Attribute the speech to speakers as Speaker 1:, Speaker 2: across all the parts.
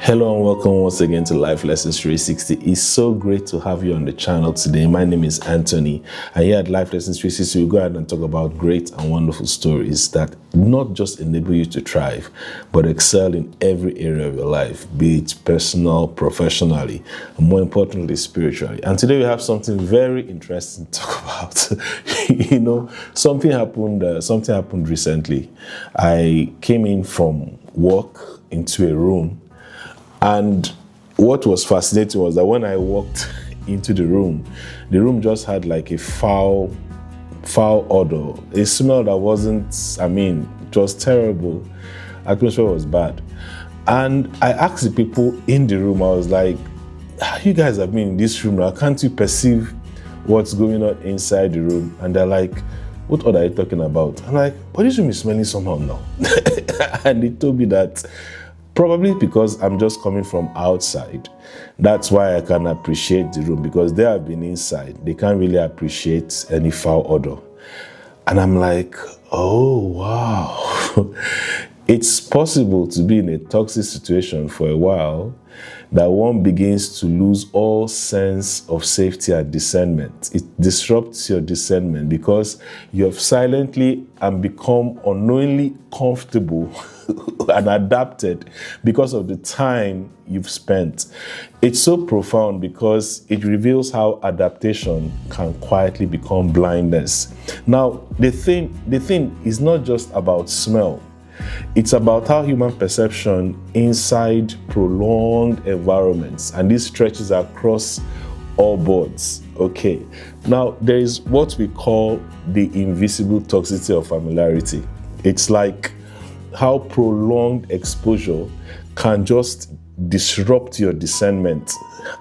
Speaker 1: Hello and welcome once again to Life Lessons 360. It's so great to have you on the channel today. My name is Anthony, and here at Life Lessons 360 we go ahead and talk about great and wonderful stories that not just enable you to thrive, but excel in every area of your life, be it personal, professionally, and more importantly, spiritually. And today we have something very interesting to talk about. Something happened recently. I came in from work into a room. And what was fascinating was that when I walked into the room just had like a foul odor. A smell that it was terrible. Atmosphere was bad. And I asked the people in the room, I was like, you guys have been in this room now. Can't you perceive what's going on inside the room? And they're like, what odor are you talking about? I'm like, but this room is smelling somehow now. And they told me that probably because I'm just coming from outside. That's why I can appreciate the room, because they have been inside. They can't really appreciate any foul odor. And I'm like, oh, wow. It's possible to be in a toxic situation for a while that one begins to lose all sense of safety and discernment. It disrupts your discernment because you have silently and become unknowingly comfortable and adapted because of the time you've spent. It's so profound because it reveals how adaptation can quietly become blindness. Now, the thing is not just about smell. It's about how human perception inside prolonged environments, and this stretches across all boards. Okay, now there is what we call the invisible toxicity of familiarity. It's like how prolonged exposure can just disrupt your discernment.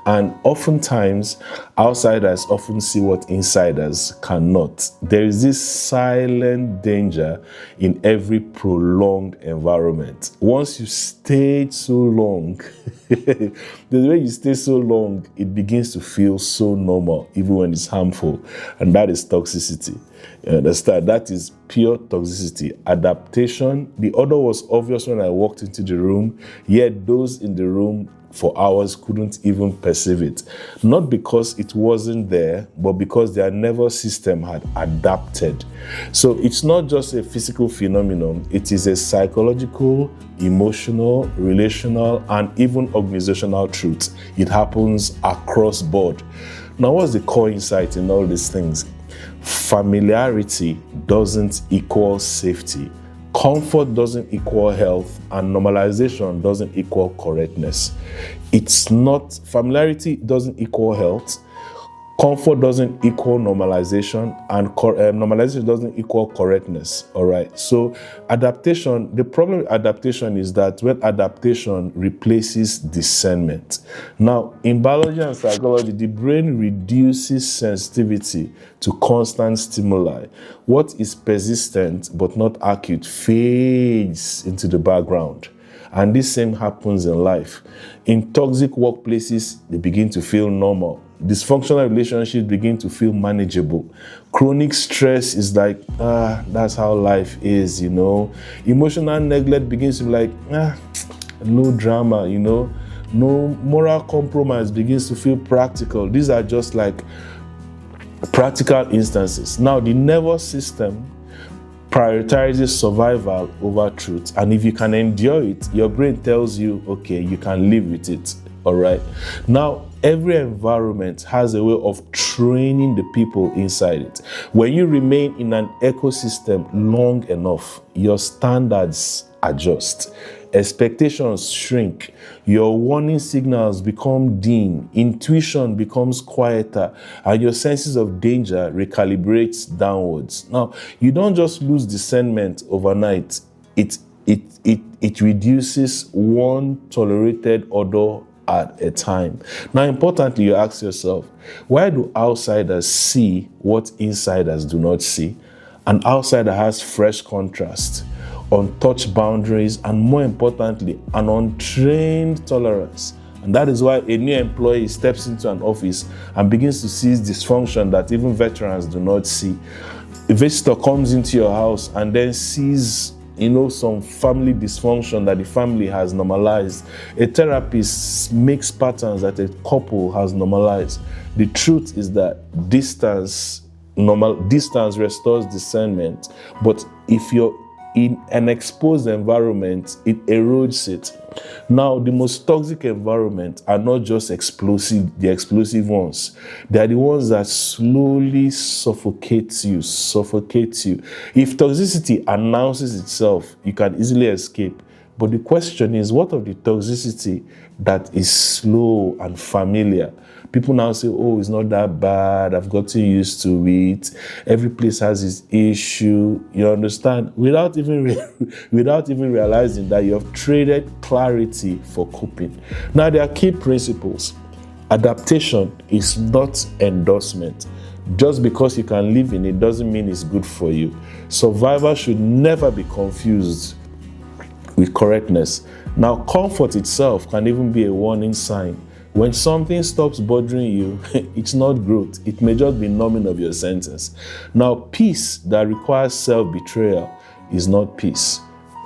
Speaker 1: And oftentimes, outsiders often see what insiders cannot. There is this silent danger in every prolonged environment. Once you stayed so long, the way you stay so long, it begins to feel so normal, even when it's harmful. And that is toxicity. You understand? That is pure toxicity. Adaptation. The odor was obvious when I walked into the room, yet those in the room for hours couldn't even perceive it. Not because it wasn't there, but because their nervous system had adapted. So it's not just a physical phenomenon, it is a psychological, emotional, relational, and even organizational truth. It happens across board. Now, what's the core insight in all these things? Familiarity doesn't equal safety. Comfort doesn't equal health, and normalization doesn't equal correctness. Familiarity doesn't equal health, comfort doesn't equal normalization, and normalization doesn't equal correctness. All right. So adaptation, the problem with adaptation is that when adaptation replaces discernment. Now, in biology and psychology, the brain reduces sensitivity to constant stimuli. What is persistent but not acute fades into the background. And this same happens in life. In toxic workplaces, they begin to feel normal. Dysfunctional relationships begin to feel manageable. Chronic stress is like, that's how life is, Emotional neglect begins to be like, no drama, No moral compromise begins to feel practical. These are just like practical instances. Now, the nervous system prioritizes survival over truth. And if you can endure it, your brain tells you, okay, you can live with it. All right. Now, every environment has a way of training the people inside it. When you remain in an ecosystem long enough, your standards adjust. Expectations shrink. Your warning signals become dim. Intuition becomes quieter, and your senses of danger recalibrates downwards. Now, you don't just lose discernment overnight. It reduces one tolerated odor at a time. Now, importantly, you ask yourself, why do outsiders see what insiders do not see? An outsider has fresh contrast, untouched boundaries, and more importantly, an untrained tolerance. And that is why a new employee steps into an office and begins to see dysfunction that even veterans do not see. A visitor comes into your house and then sees some family dysfunction that the family has normalized. A therapist makes patterns that a couple has normalized. The truth is that distance restores discernment, but if you're in an exposed environment, it erodes it. Now, the most toxic environments are not just the explosive ones. They are the ones that slowly suffocate you. If toxicity announces itself, you can easily escape. But the question is, what of the toxicity that is slow and familiar? People now say, oh, it's not that bad. I've gotten used to it. Every place has its issue. You understand? Without even realizing that you have traded clarity for coping. Now, there are key principles. Adaptation is not endorsement. Just because you can live in it doesn't mean it's good for you. Survival should never be confused with correctness. Now, comfort itself can even be a warning sign. When something stops bothering you, it's not growth. It may just be numbing of your senses. Now, peace that requires self-betrayal is not peace.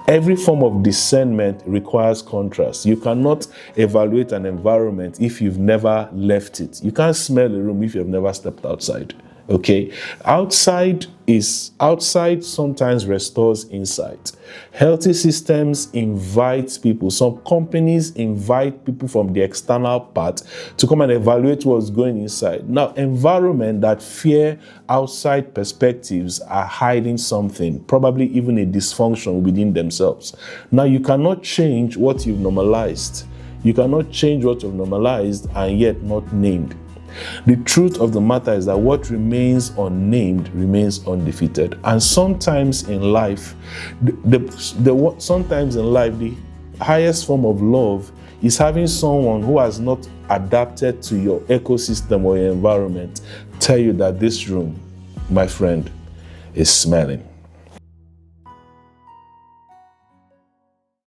Speaker 1: Every form of discernment requires contrast. You cannot evaluate an environment if you've never left it. You can't smell a room if you've never stepped outside. Okay? Outside sometimes restores insight. Healthy systems invite people. Some companies invite people from the external part to come and evaluate what's going inside. Now, environment that fear outside perspectives are hiding something, probably even a dysfunction within themselves. Now, you cannot change what you've normalized. You cannot change what you've normalized and yet not named. The truth of the matter is that what remains unnamed remains undefeated. And sometimes in life, the highest form of love is having someone who has not adapted to your ecosystem or your environment tell you that this room, my friend, is smelling.